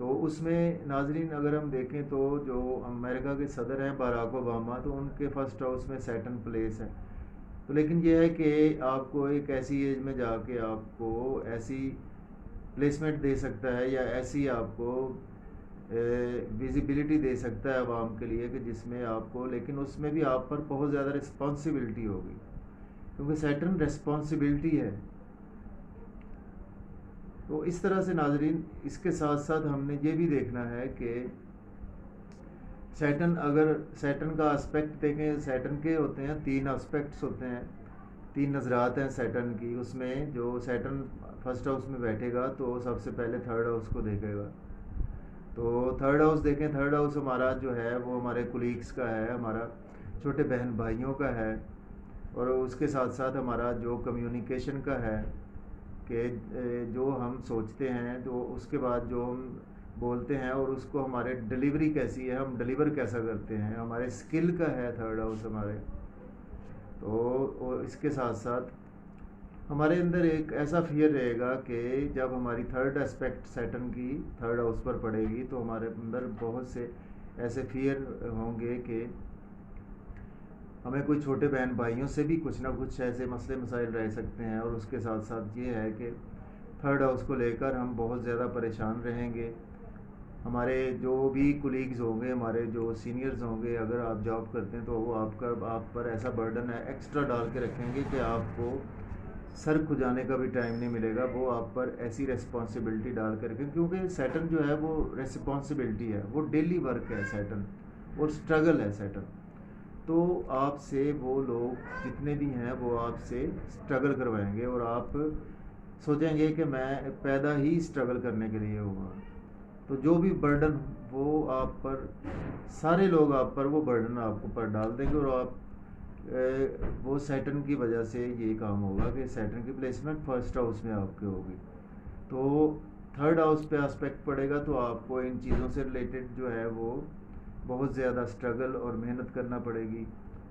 تو اس میں ناظرین اگر ہم دیکھیں تو جو امریکہ کے صدر ہیں باراک اوباما، تو ان کے فرسٹ ہاؤس میں سیٹرن پلیس ہے. تو لیکن یہ ہے کہ آپ کو ایک ایسی ایج میں جا کے آپ کو ایسی پلیسمنٹ دے سکتا ہے یا ایسی آپ کو ویزیبلٹی دے سکتا ہے عوام کے لیے کہ جس میں آپ کو، لیکن اس میں بھی آپ پر بہت زیادہ رسپانسبلٹی ہوگی، کیونکہ سیٹرن رسپانسبلٹی ہے. تو اس طرح سے ناظرین اس کے ساتھ ساتھ ہم نے یہ بھی دیکھنا ہے کہ سیٹرن کا اسپیکٹ دیکھیں، سیٹرن کے ہوتے ہیں 3 اسپیکٹس ہوتے ہیں، 3 نظرات ہیں سیٹرن کی. اس میں جو سیٹرن فرسٹ ہاؤس میں بیٹھے گا تو سب سے پہلے تھرڈ ہاؤس کو دیکھے گا. تو تھرڈ ہاؤس دیکھیں، تھرڈ ہاؤس ہمارا جو ہے وہ ہمارے کولیگس کا ہے، ہمارا چھوٹے بہن بھائیوں کا ہے، اور اس کے ساتھ ساتھ ہمارا جو کمیونیکیشن کا ہے کہ جو ہم سوچتے ہیں تو اس کے بعد جو ہم بولتے ہیں اور اس کو ہمارے ڈلیوری کیسی ہے، ہم ڈلیور کیسا کرتے ہیں، ہمارے اسکل کا ہے تھرڈ ہاؤس ہمارے. تو اس کے ساتھ ساتھ ہمارے اندر ایک ایسا فیئر رہے گا کہ جب ہماری تھرڈ اسپیکٹ سیٹرن کی تھرڈ ہاؤس پر پڑے گی تو ہمارے اندر بہت سے ایسے فیئر ہوں گے کہ ہمیں کوئی چھوٹے بہن بھائیوں سے بھی کچھ نہ کچھ ایسے مسئلے مسائل رہ سکتے ہیں. اور اس کے ساتھ ساتھ یہ ہے کہ تھرڈ ہاؤس کو لے کر ہم بہت زیادہ پریشان رہیں گے. ہمارے جو بھی کولیگز ہوں گے، ہمارے جو سینئرز ہوں گے، اگر آپ جاب کرتے ہیں تو وہ آپ پر ایسا برڈن ہے ایکسٹرا ڈال کے رکھیں گے کہ آپ کو سر کھجانے کا بھی ٹائم نہیں ملے گا. وہ آپ پر ایسی ریسپانسبلٹی ڈال کر کے، کیونکہ سیٹرن جو ہے وہ ریسپانسبلٹی ہے، وہ ڈیلی ورک ہے سیٹرن، اور اسٹرگل ہے سیٹرن. تو آپ سے وہ لوگ جتنے بھی ہیں وہ آپ سے اسٹرگل کروائیں گے، اور آپ سوچیں گے کہ میں پیدا ہی اسٹرگل کرنے کے لیے ہوا. تو جو بھی برڈن وہ آپ پر، سارے لوگ آپ پر وہ برڈن آپ کو پر ڈال دیں گے، اور آپ وہ سیٹرن کی وجہ سے یہ کام ہوگا کہ سیٹرن کی پلیسمنٹ فرسٹ ہاؤس میں آپ کے ہوگی. تو تھرڈ ہاؤس پہ اسپیکٹ پڑے گا تو آپ کو ان چیزوں سے ریلیٹڈ جو ہے وہ بہت زیادہ اسٹرگل اور محنت کرنا پڑے گی،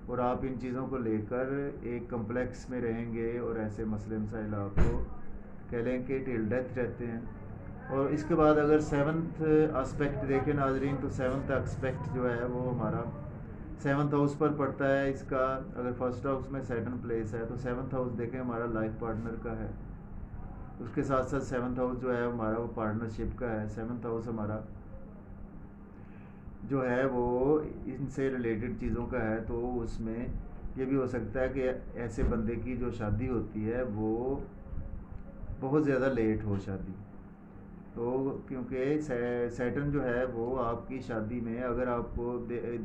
اور آپ ان چیزوں کو لے کر ایک کمپلیکس میں رہیں گے، اور ایسے مسئلے مسائل آپ کو کہہ لیں کہ ٹل ڈیتھ رہتے ہیں. اور اس کے بعد اگر 7th اسپیکٹ دیکھیں ناظرین، تو 7th اسپیکٹ جو ہے وہ ہمارا 7th ہاؤس پر پڑتا ہے. اس کا اگر فرسٹ ہاؤس میں سیٹرن پلیس ہے تو 7th ہاؤس دیکھیں ہمارا لائف پارٹنر کا ہے. اس کے ساتھ ساتھ 7th ہاؤس جو ہے ہمارا وہ پارٹنرشپ کا ہے. 7th ہاؤس ہمارا جو ہے وہ ان سے ریلیٹڈ چیزوں کا ہے. تو اس میں یہ بھی ہو سکتا ہے کہ ایسے بندے کی جو شادی ہوتی ہے وہ بہت زیادہ لیٹ ہو شادی. تو کیونکہ سیٹرن جو ہے وہ آپ کی شادی میں، اگر آپ کو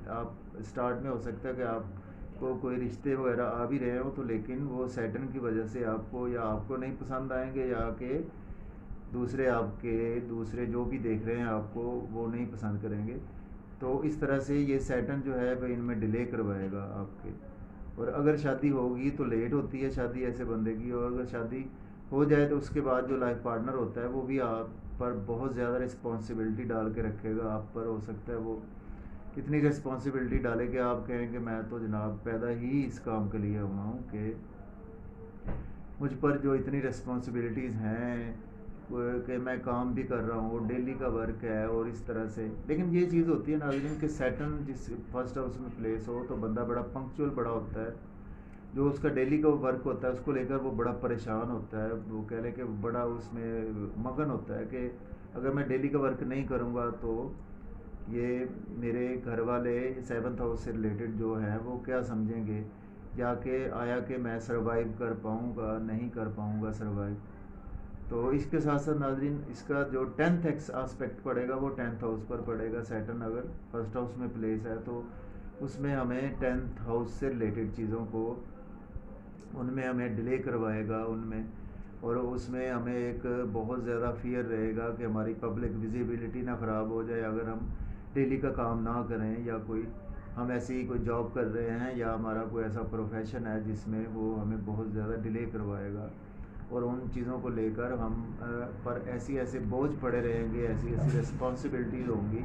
آپ اسٹارٹ میں ہو سکتا ہے کہ آپ کو کوئی رشتے وغیرہ آ بھی رہے ہوں، تو لیکن وہ سیٹرن کی وجہ سے آپ کو یا آپ کو نہیں پسند آئیں گے، یا کہ دوسرے جو بھی دیکھ رہے ہیں آپ کو وہ نہیں پسند کریں گے. تو اس طرح سے یہ سیٹرن جو ہے وہ ان میں ڈیلے کروائے گا آپ کے. اور اگر شادی ہوگی تو لیٹ ہوتی ہے شادی ایسے بندے کی، اور اگر شادی ہو جائے تو اس کے بعد جو لائف پارٹنر ہوتا ہے وہ بھی آپ پر بہت زیادہ رسپانسبلٹی ڈال کے رکھے گا. آپ پر ہو سکتا ہے وہ اتنی رسپانسبلٹی ڈالے کہ آپ کہیں کہ میں تو جناب پیدا ہی اس کام کے لیے ہوا ہوں کہ مجھ پر جو اتنی رسپانسبلٹیز ہیں کہ میں کام بھی کر رہا ہوں، ڈیلی کا ورک ہے، اور اس طرح سے. لیکن یہ چیز ہوتی ہے ناظرین کہ سیٹرن جس فرسٹ ہاؤس میں پلیس ہو تو بندہ بڑا پنکچوئل بڑا ہوتا ہے. جو اس کا ڈیلی کا ورک ہوتا ہے اس کو لے کر وہ بڑا پریشان ہوتا ہے. وہ کہہ لیں کہ بڑا اس میں مگن ہوتا ہے کہ اگر میں ڈیلی کا ورک نہیں کروں گا تو یہ میرے گھر والے 7th ہاؤس سے ریلیٹڈ جو ہیں وہ کیا سمجھیں گے، یا کہ آیا کہ میں سروائیو کر پاؤں گا نہیں کر پاؤں گا سروائیو. تو اس کے ساتھ ساتھ ناظرین اس کا جو 10th اسپیکٹ پڑے گا وہ 10th ہاؤس پر پڑے گا. سیٹرن اگر فرسٹ ہاؤس میں پلیس ہے تو اس میں ہمیں 10th ہاؤس سے ریلیٹڈ چیزوں کو ان میں ہمیں ڈیلے کروائے گا ان میں. اور اس میں ہمیں ایک بہت زیادہ فیئر رہے گا کہ ہماری پبلک ویزیبلٹی نہ خراب ہو جائے اگر ہم ڈیلی کا کام نہ کریں، یا ہم ایسی کوئی جاب کر رہے ہیں، یا ہمارا کوئی ایسا پروفیشن ہے جس میں وہ ہمیں بہت زیادہ ڈیلے کروائے گا. اور ان چیزوں کو لے کر ہم پر ایسے بوجھ پڑے رہیں گے، ایسی رسپانسبلٹیز ہوں گی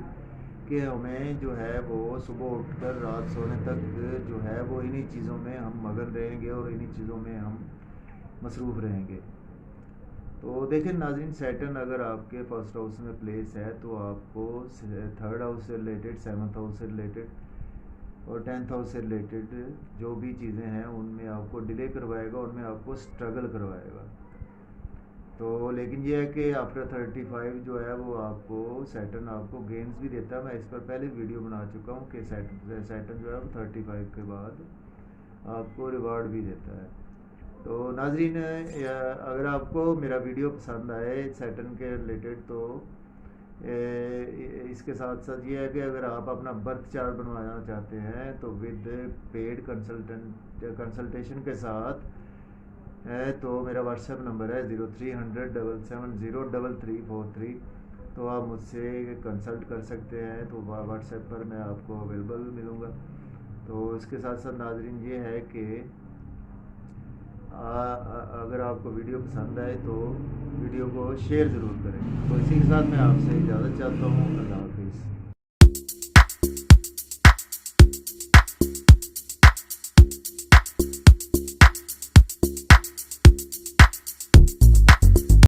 کہ ہمیں جو ہے وہ صبح اٹھ کر رات سونے تک جو ہے وہ انہی چیزوں میں ہم مگن رہیں گے، اور انہی چیزوں میں ہم مصروف رہیں گے. تو دیکھیں ناظرین، سیٹرن اگر آپ کے فرسٹ ہاؤس میں پلیس ہے تو آپ کو تھرڈ ہاؤس سے ریلیٹڈ، سیونتھ ہاؤس سے ریلیٹڈ اور 10th ہاؤس سے ریلیٹڈ جو بھی چیزیں ہیں ان میں آپ کو ڈیلے کروائے گا، ان میں آپ کو اسٹرگل کروائے گا۔ تو لیکن یہ ہے کہ آفٹر 35 جو ہے وہ آپ کو سیٹرن آپ کو گینز بھی دیتا ہے۔ میں اس پر پہلے ویڈیو بنا چکا ہوں کہ سیٹرن جو ہے وہ 35 کے بعد آپ کو ریوارڈ بھی دیتا ہے۔ تو ناظرین، اگر آپ کو میرا ویڈیو پسند آئے سیٹرن کے ریلیٹڈ تو اس کے ساتھ ساتھ یہ ہے کہ اگر آپ اپنا برتھ چارٹ بنوانا چاہتے ہیں تو ود پیڈ کنسلٹیشن کے ساتھ ہے تو میرا واٹس ایپ نمبر ہے 0300770343۔ تو آپ مجھ سے کنسلٹ کر سکتے ہیں، تو واٹس ایپ پر میں آپ کو اویلیبل ملوں گا۔ تو اس کے ساتھ ساتھ ناظرین یہ ہے کہ اگر آپ کو ویڈیو پسند آئے تو ویڈیو کو شیئر ضرور کریں۔ تو اسی کے ساتھ میں آپ سے اجازت چاہتا ہوں۔ اللہ حافظ۔